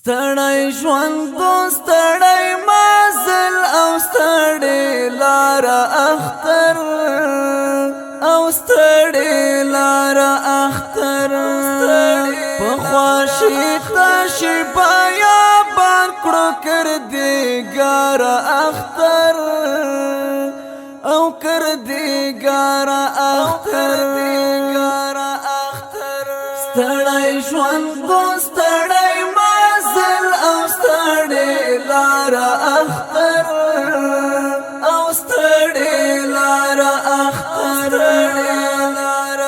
ستړی ژوند ستړی مزل او ستړی لار اختر او ستړی لار اختر په خواشي تشي بیا باکړو کر دیګار اختر او کر دیګار اختر ستړی ژوند ستړی مزل او ستړی لار اختر او ستړی لار اختر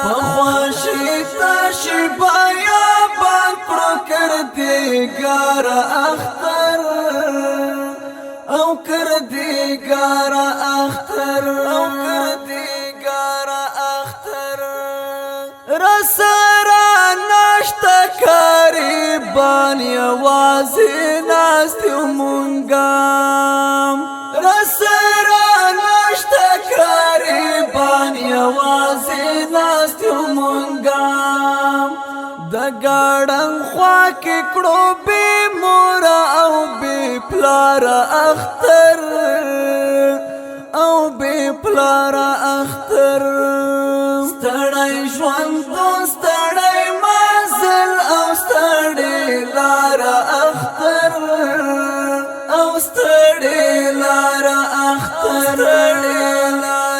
په خواشي تشي بیا باکړو کر دیګار اختر او کر دیګار اختر او کر دیګار اختر رسرا نشتا قریبان یوازې ناستیو مونږام رسرا نشتا قریبان یوازې ناستیو مونږام د ګاډن خوا کې کړو بې مور او بې پلار اختر او بې پلار اختر ستړی ژوند ستړی مزل او ستړی لار اختر او ستړی لار اختر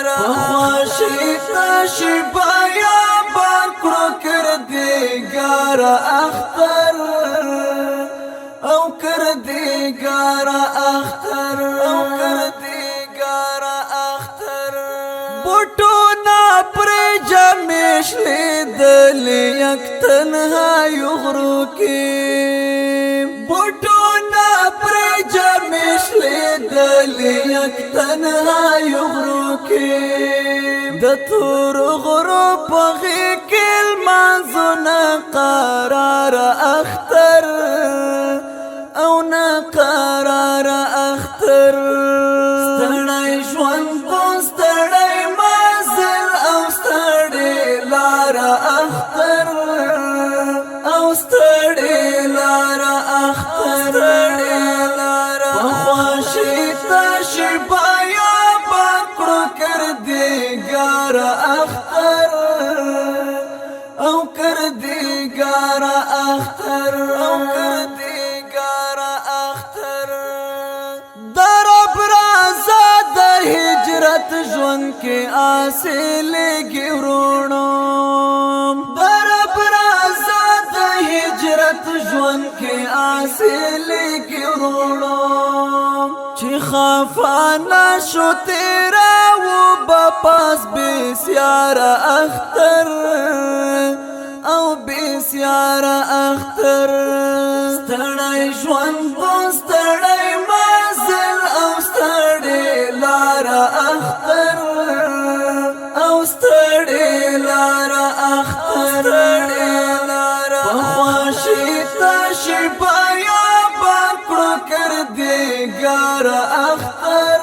په خواشي تشي بیا باکړو کر دیګار اختر او کر دیګار اختر او کر دیګار اختر بوټونه پر جمیش لیدل یک تنهایی غرو کې بوټونه پر جمیش لیدل یک تنهایی غرو کې د تور غرو په غې کې لمانځونه قرار اختر او نه قرار اختر ستړی ژوند ستړی مزل او ستړی لار اختر او ستړی لار اختر په خواشي تشي بیا باکړو کر دیګار اختر او کر دیګار اختر او کر دیګار اختر درب رازا د هجرت ژوند کې حاصل ګورونو درب رازا د هجرت ژوند کې حاصل ګورونو چې خفانه شو تیرا و بپاس بسیار اختر او بسیار اختر ستړی ژوند ستړی مزل او ستړی لار اختر او ستړی لار اختر په خواشي تشي بیا باکړو کر دیګار اختر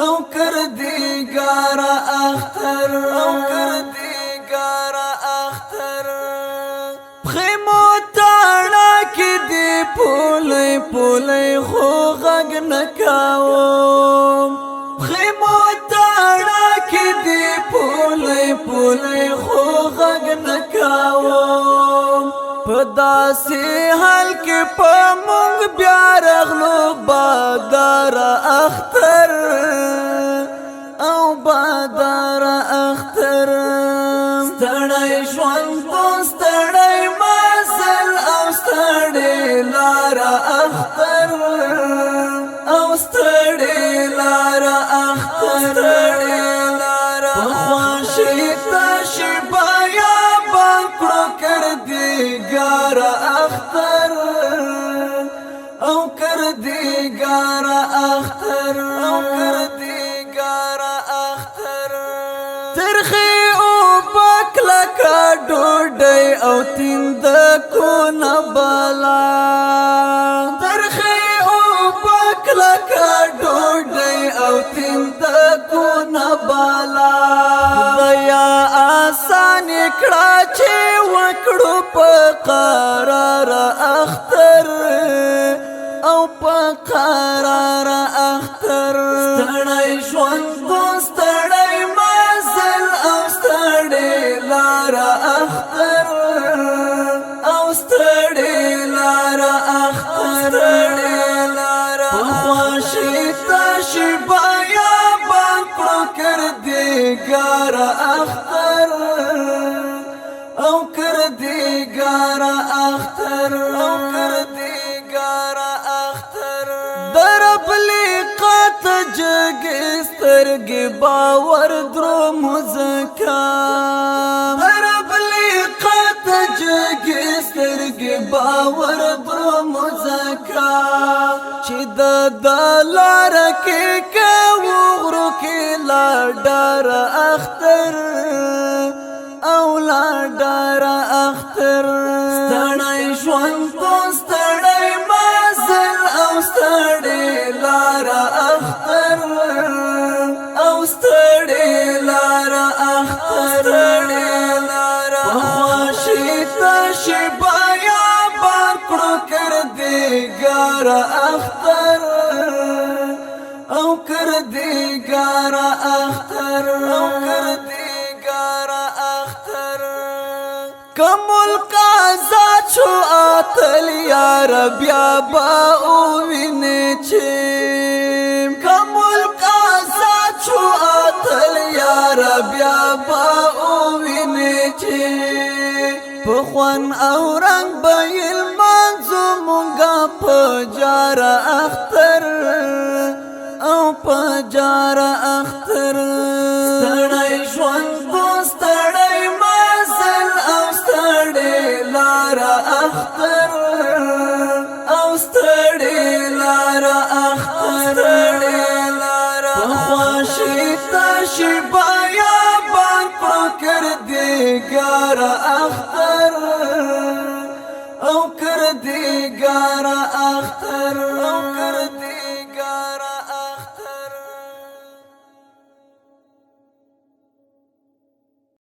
او کر دیګار اختر او کر دیګار اختر خیمو تاړه کې دی پولې پولې خو غږ نکاوم خیمو تاړه کې دی پولې پولې خو غږ نکاوم په داسې حال کې په مونږ بیا رغلو بادار اختر او بادار اختر ستړی ژوند ستړی مزل او ستړی لار اختر او ستړی لار اختر په خواشي تشي بیا باکړو کر دیګار اختر او کر دیګار اختر او کر دیګار اختر ترخی او پکلا کا ډوډۍ او تیند کو نه بالا ترخی او پکلا کا ډوډۍ او تیند کو نه بالا دیا آسان کړه چې وکړو په قرار اختر او په قرار اختر ستړی ژوند ستړی مزل او ستړی لار اختر او ستړی لار اختر په خواشي تشي بایا باکړو کردګار اختر او کردګار اختر او کردګار اختر درب لقات جگ سترګې باور درو مزکا درب لقات جگ سترګې باور درو مزکا چې د دلار کې کوغرو کې لا ډار اختر او لا ډار اختر ستړی ژوند ستړی مزل او ستړی لار اختر او ستړی لار اختر په خواشي تشي بایا باکړو کردګار اختر او کردګار اختر او کردګار اختر کمل قازات شو اتل یار بیا با او ویني چې کمل قازات شو اتل یار بیا با او ویني چې په خوان او رنگ بیل منځو مونږه په جار اختر او په جار اختر ستړی ژوند ستړی مزل او ستړی لار اختر او ستړی لار اختر په خواشي تشي بایا باکړو کردګار اختر او کردګار اختر او کردګار